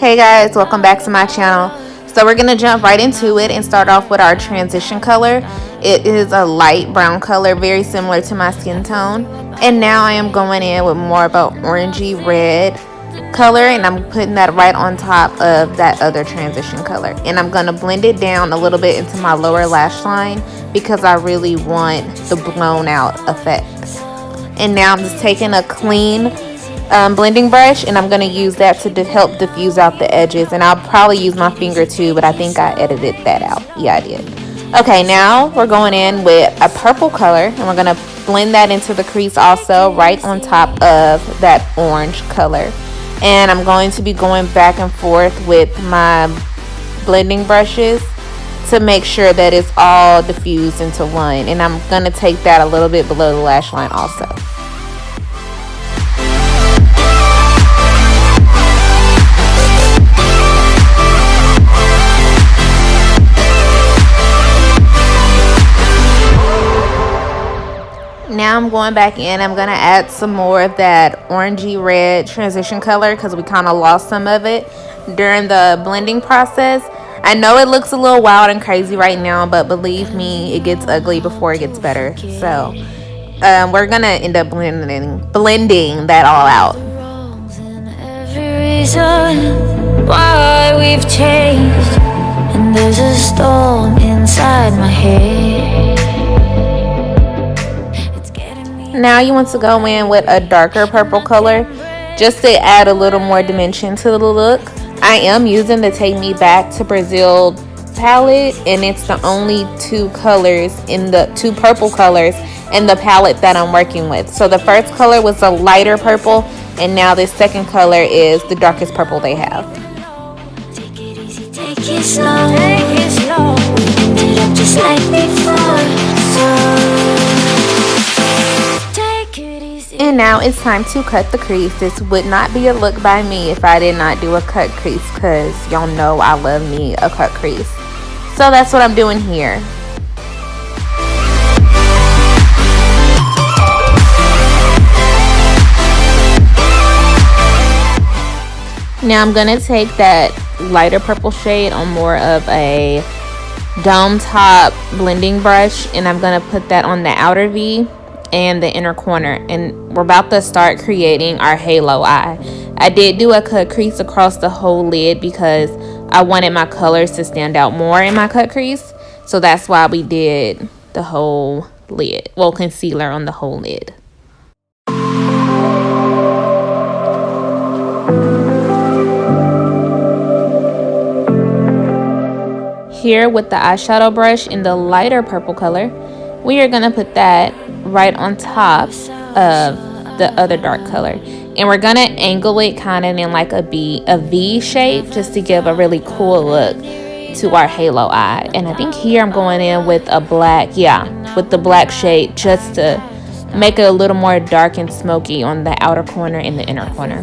Hey guys, welcome back to my channel. So we're gonna jump right into it and start off with our transition color. It is a light brown color, very similar to my skin tone. And now I am going in with more of an orangey red color, and I'm putting that right on top of that other transition color. And I'm gonna blend it down a little bit into my lower lash line because I really want the blown out effect. And now I'm just taking a clean blending brush, and I'm going to use that to help diffuse out the edges. And I'll probably use my finger too, but I think I edited that out. Yeah, I did. Okay, now we're going in with a purple color, and we're going to blend that into the crease also right on top of that orange color. And I'm going to be going back and forth with my blending brushes to make sure that it's all diffused into one. And I'm going to take that a little bit below the lash line also. Now I'm going back in. I'm going to add some more of that orangey red transition color because we kind of lost some of it during the blending process. I know it looks a little wild and crazy right now, but believe me, it gets ugly before it gets better. So we're going to end up blending that all out. Every reason why we've changed, and there's a storm inside my head. Now you want to go in with a darker purple color just to add a little more dimension to the look. I am using the Take Me Back to Brazil palette, and it's the only two purple colors in the palette that I'm working with. So the first color was a lighter purple, and now this second color is the darkest purple they have. Take it easy, take it slow, take it slow. Ended up just like before. And now it's time to cut the crease. This would not be a look by me if I did not do a cut crease, because y'all know I love me a cut crease. So that's what I'm doing here. Now I'm going to take that lighter purple shade on more of a dome top blending brush, and I'm going to put that on the outer V and the inner corner, and we're about to start creating our halo eye. I did do a cut crease across the whole lid because I wanted my colors to stand out more in my cut crease, so that's why we did the whole lid, well, concealer on the whole lid. Here with the eyeshadow brush in the lighter purple color, we are going to put that right on top of the other dark color, and we're going to angle it kind of in like a V shape just to give a really cool look to our halo eye. And I think here I'm going in with a black, with the black shade just to make it a little more dark and smoky on the outer corner and the inner corner.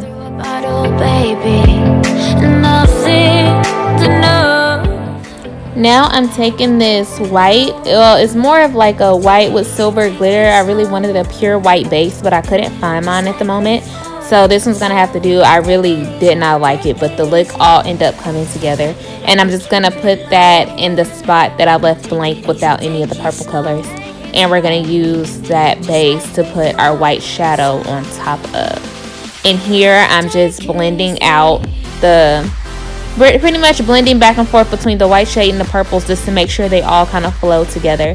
Now I'm taking this white, well, it's more of like a white with silver glitter. I really wanted a pure white base, but I couldn't find mine at the moment. So this one's gonna have to do. I really did not like it, but the look all ended up coming together. And I'm just gonna put that in the spot that I left blank without any of the purple colors. And we're gonna use that base to put our white shadow on top of. And here I'm just blending out pretty much blending back and forth between the white shade and the purples just to make sure they all kind of flow together.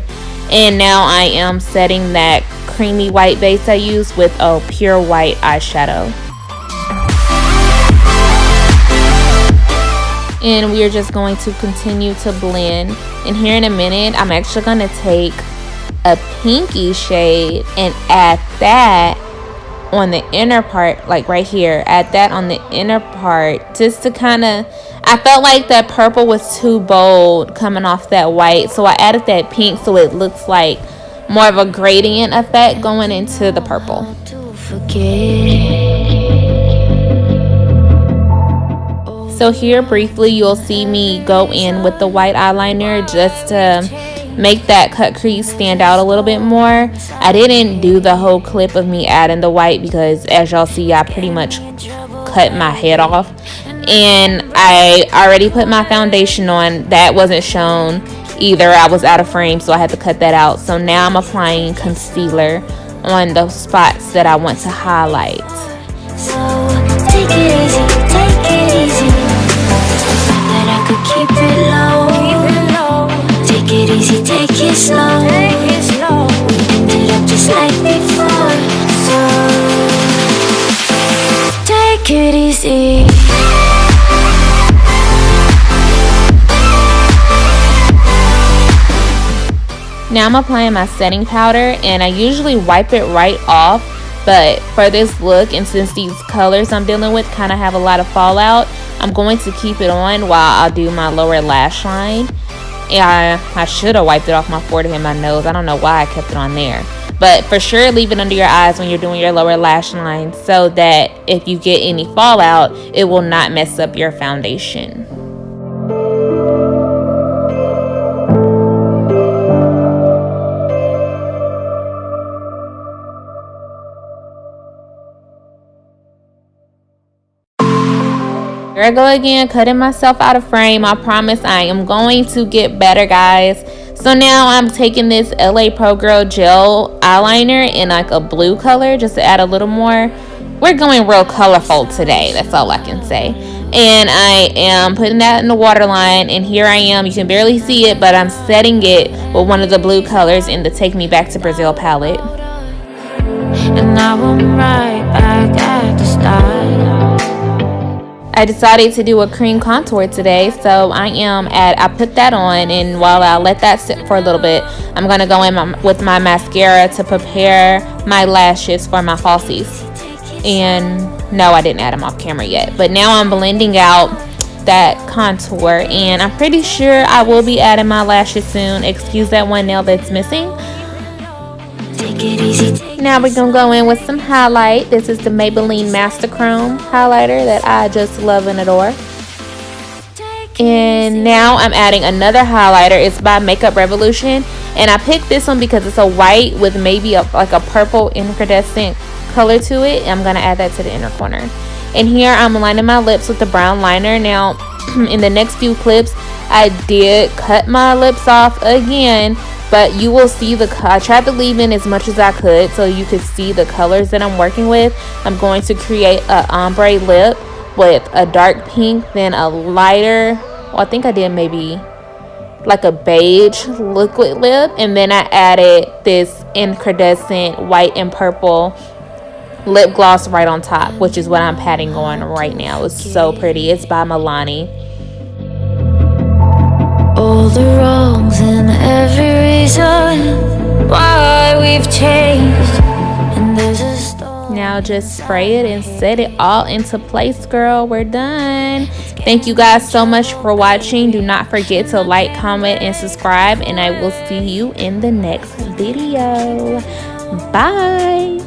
And now I am setting that creamy white base I used with a pure white eyeshadow. And we are just going to continue to blend. And here in a minute, I'm actually going to take a pinky shade and add that on the inner part, like right here. Add that on the inner part just to kind of, I felt like that purple was too bold coming off that white, so I added that pink so it looks like more of a gradient effect going into the purple. So here briefly you'll see me go in with the white eyeliner just to make that cut crease stand out a little bit more. I didn't do the whole clip of me adding the white because as y'all see, I pretty much cut my head off. And I already put my foundation on. That wasn't shown either. I was out of frame, so I had to cut that out. So now I'm applying concealer on those spots that I want to highlight. So take it easy, take it easy. That I could keep it low, take it easy, take it slow. We ended up just like before, so take it easy. Now I'm applying my setting powder, and I usually wipe it right off, but for this look, and since these colors I'm dealing with kind of have a lot of fallout, I'm going to keep it on while I do my lower lash line. And I should have wiped it off my forehead and my nose. I don't know why I kept it on there, but for sure leave it under your eyes when you're doing your lower lash line, so that if you get any fallout, it will not mess up your foundation. Here I go again, cutting myself out of frame. I promise I am going to get better, guys. So now I'm taking this LA Pro Girl gel eyeliner in like a blue color just to add a little more. We're going real colorful today, that's all I can say. And I am putting that in the waterline, and here I am. You can barely see it, but I'm setting it with one of the blue colors in the Take Me Back to Brazil palette. And now I'm right back at the start. I decided to do a cream contour today, so I put that on, and while I let that sit for a little bit, I'm going to go in with my mascara to prepare my lashes for my falsies. And no, I didn't add them off camera yet, but now I'm blending out that contour, and I'm pretty sure I will be adding my lashes soon. Excuse that one nail that's missing. Now we're going to go in with some highlight. This is the Maybelline Master Chrome highlighter that I just love and adore. And now I'm adding another highlighter. It's by Makeup Revolution, and I picked this one because it's a white with maybe like a purple incandescent color to it. I'm going to add that to the inner corner. And here I'm lining my lips with the brown liner. Now in the next few clips I did cut my lips off again, but you will see I tried to leave in as much as I could so you could see the colors that I'm working with. I'm going to create a ombre lip with a dark pink, then a lighter, well, I think I did maybe like a beige liquid lip, and then I added this incandescent white and purple lip gloss right on top, which is what I'm patting on right now. It's so pretty. It's by Milani. All the wrongs and every reason why we've changed, and there's a storm. Now just spray it and set it all into place, girl. We're done. Thank you guys so much for watching. Do not forget to like, comment, and subscribe, and I will see you in the next video. Bye.